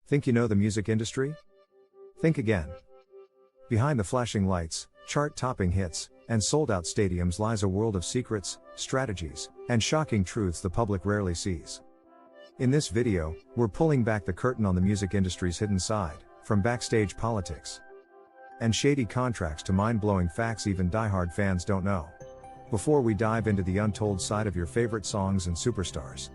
Think you know the music industry? Think again. Behind the flashing lights, chart-topping hits, and sold-out stadiums lies a world of secrets, strategies, and shocking truths the public rarely sees. In this video, we're pulling back the curtain on the music industry's hidden side, from backstage politics and shady contracts to mind-blowing facts even die-hard fans don't know. Before we dive into the untold side of your favorite songs and superstars,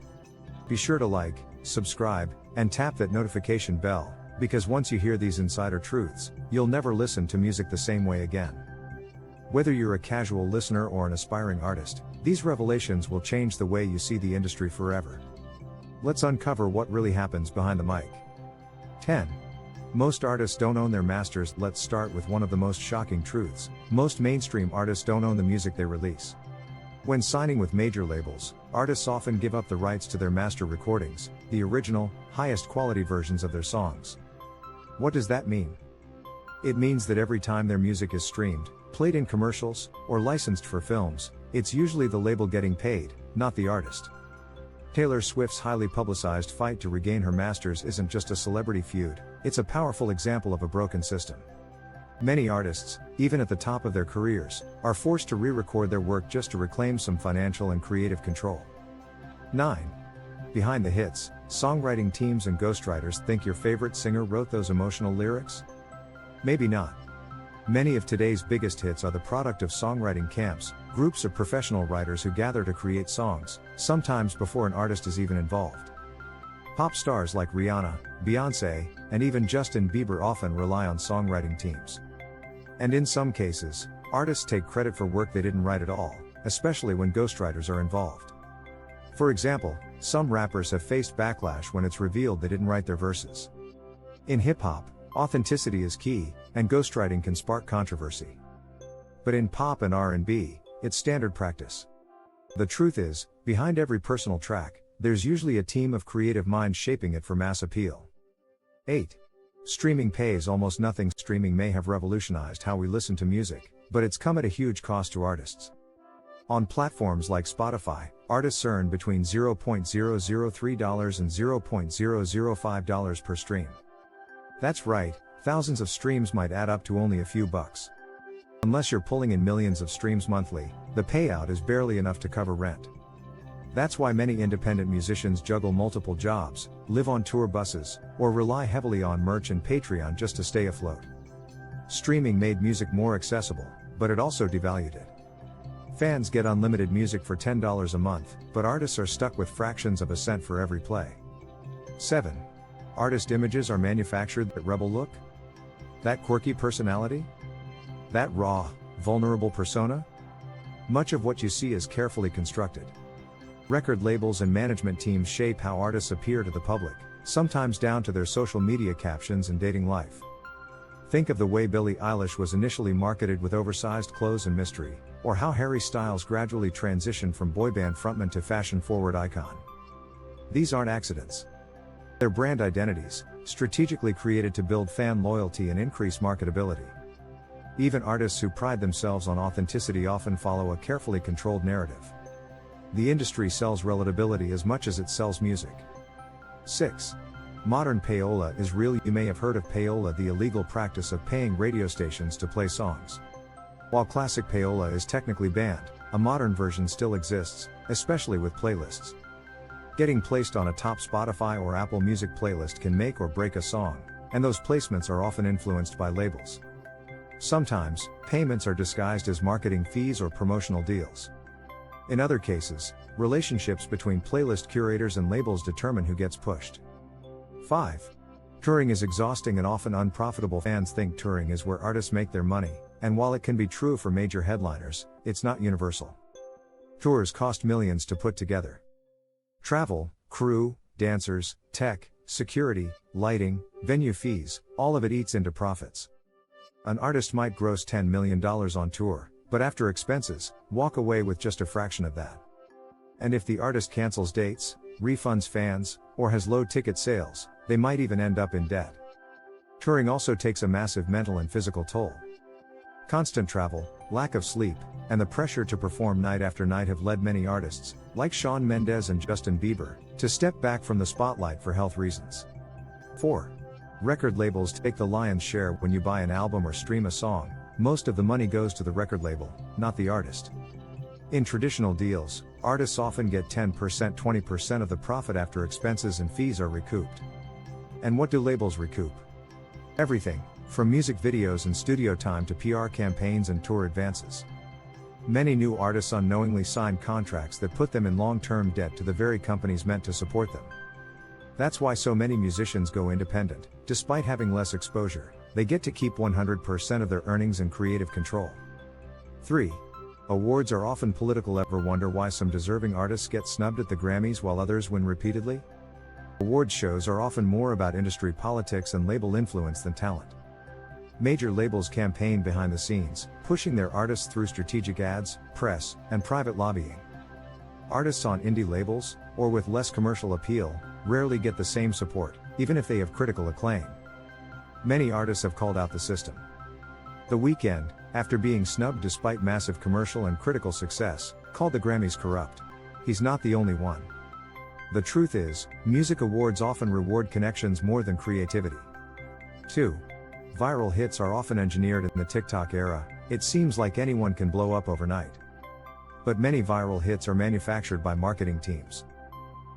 be sure to like, subscribe, and tap that notification bell, because once you hear these insider truths, you'll never listen to music the same way again. Whether you're a casual listener or an aspiring artist, these revelations will change the way you see the industry forever. Let's uncover what really happens behind the mic. 10. Most artists don't own their masters. Let's start with one of the most shocking truths. Most mainstream artists don't own the music they release. When signing with major labels, artists often give up the rights to their master recordings, the original, highest quality versions of their songs. What does that mean? It means that every time their music is streamed, played in commercials, or licensed for films, it's usually the label getting paid, not the artist. Taylor Swift's highly publicized fight to regain her masters isn't just a celebrity feud, it's a powerful example of a broken system. Many artists, even at the top of their careers, are forced to re-record their work just to reclaim some financial and creative control. 9. Behind the hits, songwriting teams and ghostwriters. Think your favorite singer wrote those emotional lyrics? Maybe not. Many of today's biggest hits are the product of songwriting camps, groups of professional writers who gather to create songs, sometimes before an artist is even involved. Pop stars like Rihanna, Beyoncé, and even Justin Bieber often rely on songwriting teams. And in some cases, artists take credit for work they didn't write at all, especially when ghostwriters are involved. For example, some rappers have faced backlash when it's revealed they didn't write their verses. In hip-hop, authenticity is key, and ghostwriting can spark controversy. But in pop and R&B, it's standard practice. The truth is, behind every personal track, there's usually a team of creative minds shaping it for mass appeal. 8. Streaming pays almost nothing. Streaming may have revolutionized how we listen to music, but it's come at a huge cost to artists. On platforms like Spotify, artists earn between $0.003 and $0.005 per stream. That's right, thousands of streams might add up to only a few bucks. Unless you're pulling in millions of streams monthly, the payout is barely enough to cover rent. That's why many independent musicians juggle multiple jobs, live on tour buses, or rely heavily on merch and Patreon just to stay afloat. Streaming made music more accessible, but it also devalued it. Fans get unlimited music for $10 a month, but artists are stuck with fractions of a cent for every play. 7. Artist images are manufactured. That rebel look? That quirky personality? That raw, vulnerable persona? Much of what you see is carefully constructed. Record labels and management teams shape how artists appear to the public, sometimes down to their social media captions and dating life. Think of the way Billie Eilish was initially marketed with oversized clothes and mystery, or how Harry Styles gradually transitioned from boyband frontman to fashion-forward icon. These aren't accidents. They're brand identities, strategically created to build fan loyalty and increase marketability. Even artists who pride themselves on authenticity often follow a carefully controlled narrative. The industry sells relatability as much as it sells music. 6. Modern payola is real. You may have heard of payola, the illegal practice of paying radio stations to play songs. While classic payola is technically banned, a modern version still exists, especially with playlists. Getting placed on a top Spotify or Apple Music playlist can make or break a song, and those placements are often influenced by labels. Sometimes, payments are disguised as marketing fees or promotional deals. In other cases, relationships between playlist curators and labels determine who gets pushed. 5. Touring is exhausting and often unprofitable. Fans think touring is where artists make their money, and while it can be true for major headliners, it's not universal. Tours cost millions to put together. Travel, crew, dancers, tech, security, lighting, venue fees, all of it eats into profits. An artist might gross $10 million on tour, but after expenses, walk away with just a fraction of that. And if the artist cancels dates, refunds fans, or has low ticket sales, they might even end up in debt. Touring also takes a massive mental and physical toll. Constant travel, lack of sleep, and the pressure to perform night after night have led many artists, like Shawn Mendes and Justin Bieber, to step back from the spotlight for health reasons. 4. Record labels take the lion's share when you buy an album or stream a song. Most of the money goes to the record label, not the artist. In traditional deals, artists often get 10%, 20% of the profit after expenses and fees are recouped. And what do labels recoup? Everything, from music videos and studio time to PR campaigns and tour advances. Many new artists unknowingly sign contracts that put them in long-term debt to the very companies meant to support them. That's why so many musicians go independent. Despite having less exposure, they get to keep 100% of their earnings and creative control. 3. Awards are often political. Ever wonder why some deserving artists get snubbed at the Grammys while others win repeatedly? Awards shows are often more about industry politics and label influence than talent. Major labels campaign behind the scenes, pushing their artists through strategic ads, press, and private lobbying. Artists on indie labels, or with less commercial appeal, rarely get the same support, even if they have critical acclaim. Many artists have called out the system. The Weeknd, after being snubbed despite massive commercial and critical success, called the Grammys corrupt. He's not the only one. The truth is, music awards often reward connections more than creativity. 2. Viral hits are often engineered. In the TikTok era, it seems like anyone can blow up overnight. But many viral hits are manufactured by marketing teams.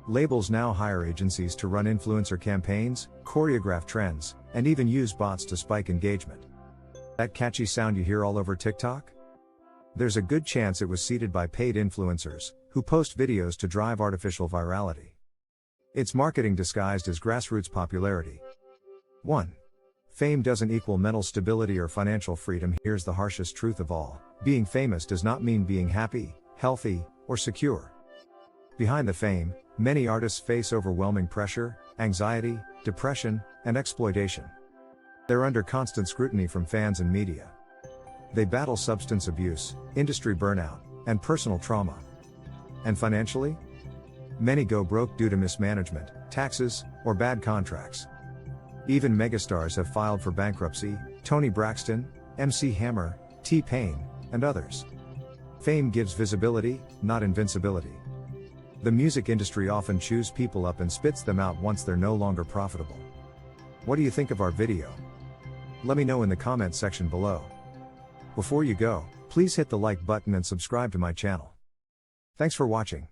Labels now hire agencies to run influencer campaigns, choreograph trends, and even use bots to spike engagement. That catchy sound you hear all over TikTok? There's a good chance it was seeded by paid influencers, who post videos to drive artificial virality. It's marketing disguised as grassroots popularity. 1. Fame doesn't equal mental stability or financial freedom. Here's the harshest truth of all: being famous does not mean being happy, healthy, or secure. Behind the fame, many artists face overwhelming pressure, anxiety, depression, and exploitation. They're under constant scrutiny from fans and media. They battle substance abuse, industry burnout, and personal trauma. And financially? Many go broke due to mismanagement, taxes, or bad contracts. Even megastars have filed for bankruptcy: Toni Braxton, MC Hammer, T-Pain, and others. Fame gives visibility, not invincibility. The music industry often chews people up and spits them out once they're no longer profitable. What do you think of our video? Let me know in the comment section below. Before you go, please hit the like button and subscribe to my channel. Thanks for watching.